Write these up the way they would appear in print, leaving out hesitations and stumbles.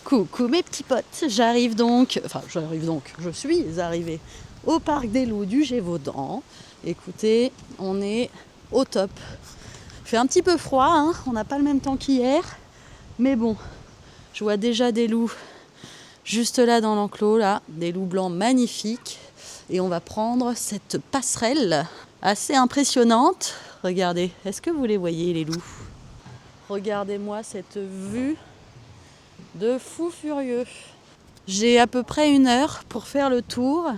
Coucou mes petits potes, je suis arrivée au parc des loups du Gévaudan. Écoutez, on est au top. Il fait un petit peu froid, hein, on n'a pas le même temps qu'hier, mais bon, je vois déjà des loups juste là dans l'enclos, là, des loups blancs magnifiques. Et on va prendre cette passerelle assez impressionnante. Regardez, est-ce que vous les voyez les loups? Regardez-moi cette vue de fou furieux. J'ai à peu près 1 heure pour faire le tour.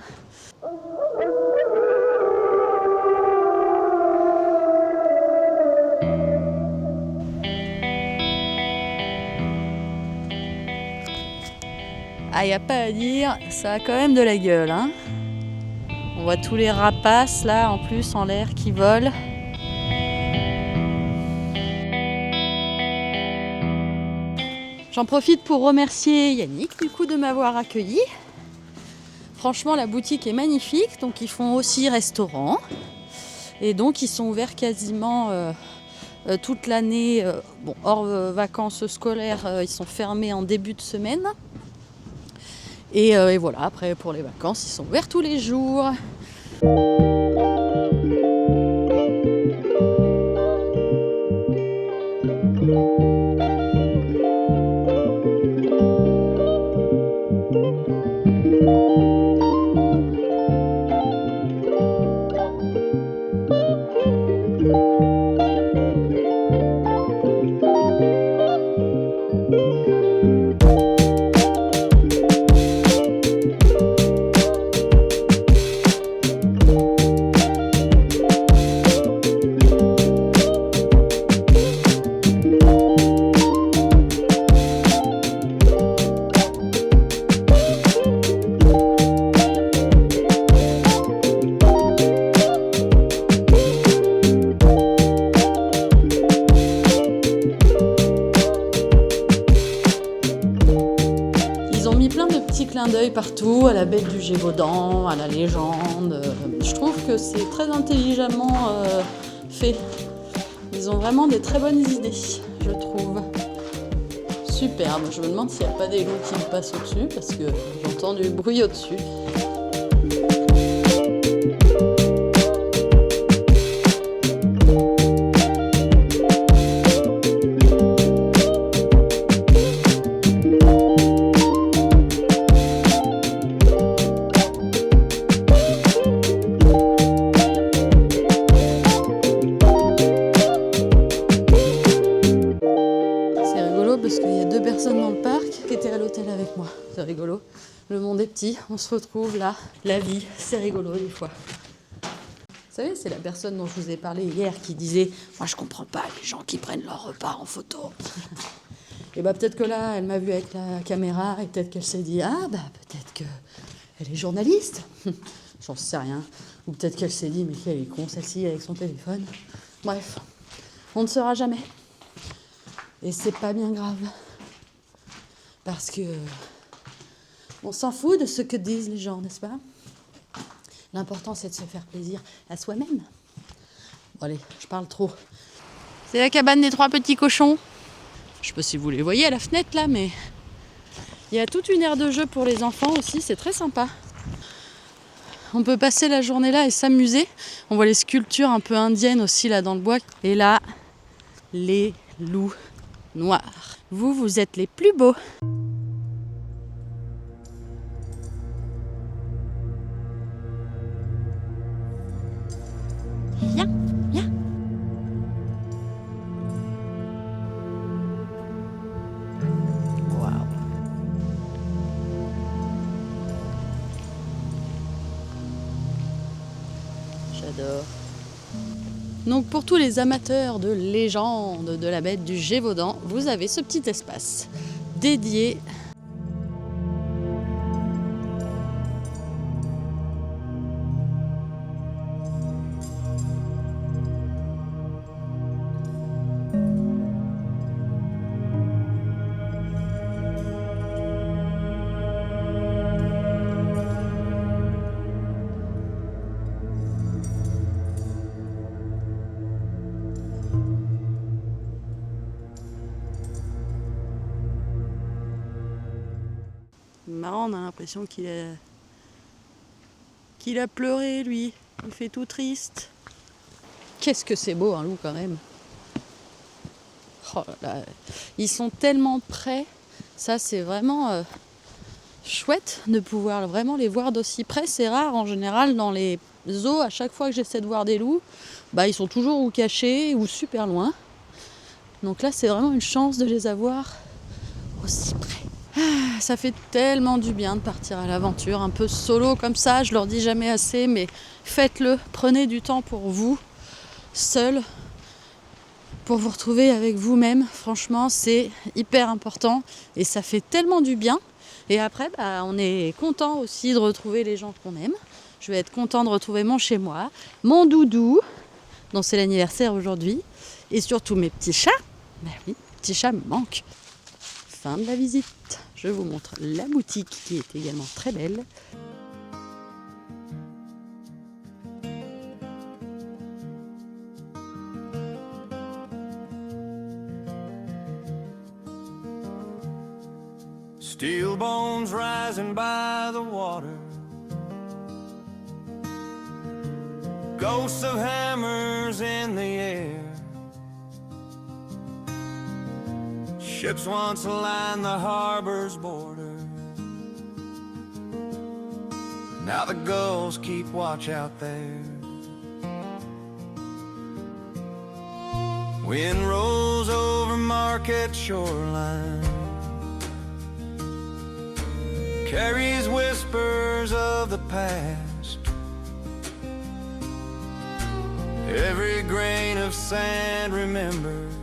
Ah, y a pas à dire, ça a quand même de la gueule, hein. On voit tous les rapaces là en plus en l'air qui volent. J'en profite pour remercier Yannick du coup de m'avoir accueilli. Franchement, la boutique est magnifique, donc ils font aussi restaurant. Et donc ils sont ouverts quasiment toute l'année. Hors vacances scolaires, ils sont fermés en début de semaine. Et voilà, après pour les vacances, ils sont ouverts tous les jours. Clin d'œil partout, à la bête du Gévaudan, à la légende. Je trouve que c'est très intelligemment fait. Ils ont vraiment des très bonnes idées, je trouve. Superbe. Je me demande s'il n'y a pas des loups qui me passent au-dessus, parce que j'entends du bruit au-dessus. Parce qu'il y a 2 personnes dans le parc qui étaient à l'hôtel avec moi. C'est rigolo. Le monde est petit, on se retrouve là. La vie, c'est rigolo des fois. Vous savez, c'est la personne dont je vous ai parlé hier qui disait « Moi, je comprends pas les gens qui prennent leur repas en photo. » Et peut-être que là, elle m'a vu avec la caméra et peut-être qu'elle s'est dit « Ah, peut-être qu'elle est journaliste. » J'en sais rien. Ou peut-être qu'elle s'est dit « Mais quelle est con, celle-ci, avec son téléphone. » Bref, on ne saura jamais. Et c'est pas bien grave. Parce que on s'en fout de ce que disent les gens, n'est-ce pas? L'important, c'est de se faire plaisir à soi-même. Bon, allez, je parle trop. C'est la cabane des 3 petits cochons. Je sais pas si vous les voyez à la fenêtre, là, mais il y a toute une aire de jeu pour les enfants aussi. C'est très sympa. On peut passer la journée là et s'amuser. On voit les sculptures un peu indiennes aussi, là, dans le bois. Et là, les loups noirs. Vous êtes les plus beaux. Viens, viens. Waouh. J'adore. Donc pour tous les amateurs de légende de la bête du Gévaudan, vous avez ce petit espace dédié . marrant, on a l'impression qu'il a pleuré, lui. Il fait tout triste. Qu'est-ce que c'est beau, un loup, quand même. Oh là là. Ils sont tellement près. Ça, c'est vraiment chouette de pouvoir vraiment les voir d'aussi près. C'est rare, en général, dans les zoos, à chaque fois que j'essaie de voir des loups, ils sont toujours ou cachés ou super loin. Donc là, c'est vraiment une chance de les avoir aussi près. Ça fait tellement du bien de partir à l'aventure, un peu solo comme ça. Je leur dis jamais assez, mais faites-le. Prenez du temps pour vous, seul, pour vous retrouver avec vous-même. Franchement, c'est hyper important et ça fait tellement du bien. Et après, on est content aussi de retrouver les gens qu'on aime. Je vais être content de retrouver mon chez moi, mon doudou, dont c'est l'anniversaire aujourd'hui, et surtout mes petits chats. Ben oui, petits chats me manquent. Fin de la visite. Je vous montre la boutique qui est également très belle. Steel bones rising by the water, ghosts of hammers in the air. Ships once lined the harbor's border. Now the gulls keep watch out there. Wind rolls over Market shoreline, carries whispers of the past. Every grain of sand remembered,